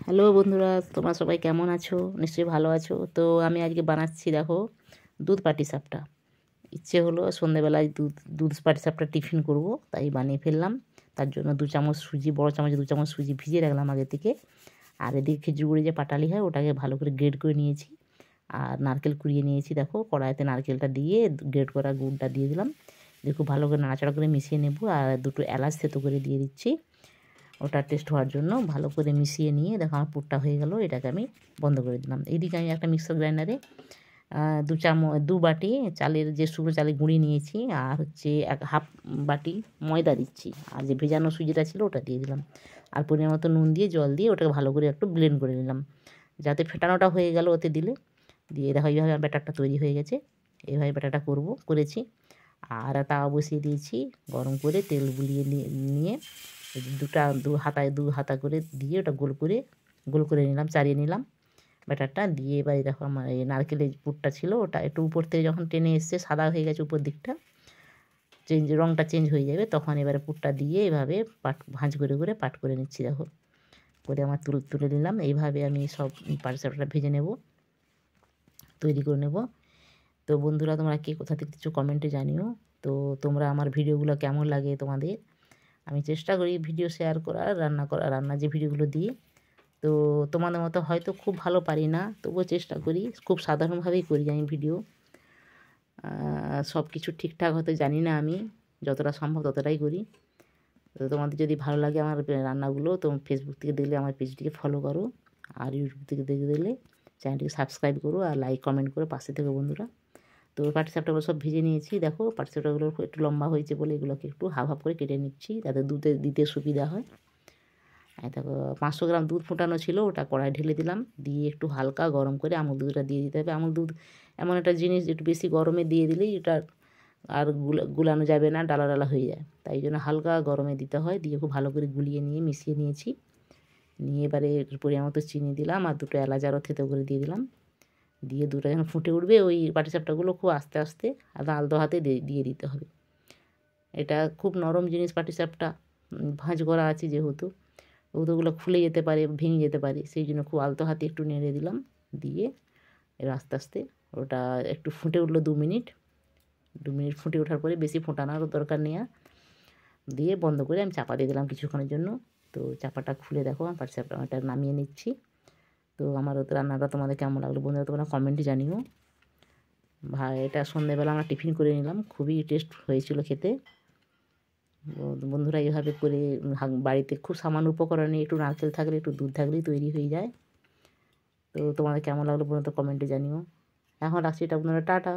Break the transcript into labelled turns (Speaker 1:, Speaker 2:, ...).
Speaker 1: Hello বন্ধুরা, তোমরা সবাই কেমন আছো? নিশ্চয়ই ভালো আছো। তো আমি আজকে বানাচ্ছি, দেখো, দুধ পাটিসাপটা। ইচ্ছে হলো সন্ধ্যেবেলায় দুধ পাটিসাপটা টিফিন করব, তাই বানিয়ে ফেললাম। তার জন্য 2 চামচ সুজি, বড় চামচে 2 চামচ সুজি ভিজিয়ে রাখলাম আগে থেকে। আর এদিকে খেজুর গুঁড়ি যে পাটালি হয় ওটাকে ভালো করে গ্রেড করে নিয়েছি। আর নারকেল কুড়িয়ে নিয়েছি, দেখো কড়াইতে নারকেলটা দিয়ে গ্রেড করা গুড়টা দিয়ে দিলাম। দিয়ে খুব ভালো করে নাড়াচাড়া করে মিশিয়ে নেব। আর 2টো এলাচ থেতো করে দিয়ে দিচ্ছি ওটা টেস্ট হওয়ার জন্য। ভালো করে মিশিয়ে নিয়ে দেখো আমার পুরটা হয়ে গেল। এটাকে আমি বন্ধ করে দিলাম। এইদিকে আমি একটা মিক্সার গ্রাইন্ডারে 2 বাটি চালের, যে শুকনো চালের গুঁড়ি নিয়েছি, আর হচ্ছে হাফ বাটি ময়দা দিচ্ছি। আর যে ভেজানো সুজিটা ছিল ওটা দিয়ে দিলাম। আর পরিমাণ মতো নুন দিয়ে জল দিয়ে ওটাকে ভালো করে একটু ব্লেন্ড করে নিলাম, যাতে ফেটানোটা হয়ে গেল ওতে দিলে। দিয়ে দেখো এইভাবে ব্যাটারটা তৈরি হয়ে গেছে। এইভাবে ব্যাটারটা করেছি। আর তাওয়া বসিয়ে দিয়েছি গরম করে, তেল বুলিয়ে নিয়ে দু হাতা করে দিয়ে ওটা গোল করে নিলাম, চাড়িয়ে নিলাম ব্যাটারটা দিয়ে। এবারে দেখো আমার এই নারকেলের পুরটা ছিল ওটা একটু উপর থেকে যখন টেনে এসছে, সাদা হয়ে গেছে উপর দিকটা, রঙটা চেঞ্জ হয়ে যাবে, তখন এবারে পুরটা দিয়ে এভাবে ভাঁজ করে পাট করে নিচ্ছি। দেখো করে আমার তুলে নিলাম। এইভাবে আমি সব পাটিসাপটাটা ভেজে নেব, তৈরি করে নেব। তো বন্ধুরা, তোমরা কে কোথা থেকে কিছু কমেন্টে জানিও। তো তোমরা আমার ভিডিওগুলো কেমন লাগে তোমাদের। আমি চেষ্টা করি ভিডিও শেয়ার করার, রান্নার যে ভিডিওগুলো দিই। তো তোমাদের মতো হয়তো খুব ভালো পারি না, তবুও চেষ্টা করি, খুব সাধারণভাবেই করি আমি ভিডিও। সব কিছু ঠিকঠাক হয়তো জানি না আমি, যতটা সম্ভব ততটাই করি। তো তোমাদের যদি ভালো লাগে আমার রান্নাগুলো, তো ফেসবুক থেকে দেখলে আমার পেজটিকে ফলো করো, আর ইউটিউব থেকে দেখলে চ্যানেলটিকে সাবস্ক্রাইব করো, আর লাইক কমেন্ট করে পাশে থেকো বন্ধুরা। তো পাটিসাপটাগুলো সব ভেজে নিয়েছি। দেখো পাটিসাপটাগুলো একটু লম্বা হয়েছে বলে এগুলোকে একটু হাফ করে কেটে নিচ্ছি, যাতে দুধে দিতে সুবিধা হয়। আর দেখো 500 গ্রাম দুধ ফোটানো ছিল, ওটা কড়াই ঢেলে দিলাম। দিয়ে একটু হালকা গরম করে আমুল দুধটা দিয়ে দিতে হবে। আমুল দুধ এমন একটা জিনিস, একটু বেশি গরমে দিয়ে দিলেই এটা আর গুলানো যাবে না, ডালা ডালা হয়ে যায়। তাই জন্য হালকা গরমে দিতে হয়। দিয়ে খুব ভালো করে গুলিয়ে নিয়ে মিশিয়ে নিয়েছি। নিয়ে এবারে পরিমাণ মতো চিনি দিলাম, আর 2টো এলাচ আরও থেতো করে দিয়ে দিলাম। দিয়ে দুটো যখন ফুটে উঠবে, ওই পাটিসাপটাগুলো খুব আস্তে আস্তে আলতো হাতে দিয়ে দিতে হবে। এটা খুব নরম জিনিস পাটিসাপটা, ভাঁজ করা আছে যেহেতু, ওগুলো খুলে যেতে পারে, ভেঙে যেতে পারে, সেই জন্য খুব আলতো হাতে একটু নেড়ে দিলাম। দিয়ে এবার আস্তে আস্তে ওটা একটু ফুটে উঠলো 2 মিনিট। 2 মিনিট ফুটে ওঠার পরে, বেশি ফোটানোর দরকার নেই আর, দিয়ে বন্ধ করে আমি চাপা দিয়ে দিলাম কিছুক্ষণের জন্য। তো চাপাটা খুলে দেখো আমার পাটিসাপটা নামিয়ে নিচ্ছি। তো আমার রান্নাটা তোমাদের কেমন লাগলো বন্ধুরা, তোমরা কমেন্টে জানিও। ভাই, এটা সন্ধ্যেবেলা আমরা টিফিন করে নিলাম, খুবই টেস্ট হয়েছিল খেতে। বন্ধুরা এইভাবে করে বাড়িতে খুব সামান্য উপকরণে একটু নারকেল থাকলে, একটু দুধ থাকলেই তৈরি হয়ে যায়। তো তোমাদের কেমন লাগলো বন্ধুরা, কমেন্টে জানিও। এখন রাখছি, এটা বন্ধুরা, টাটা।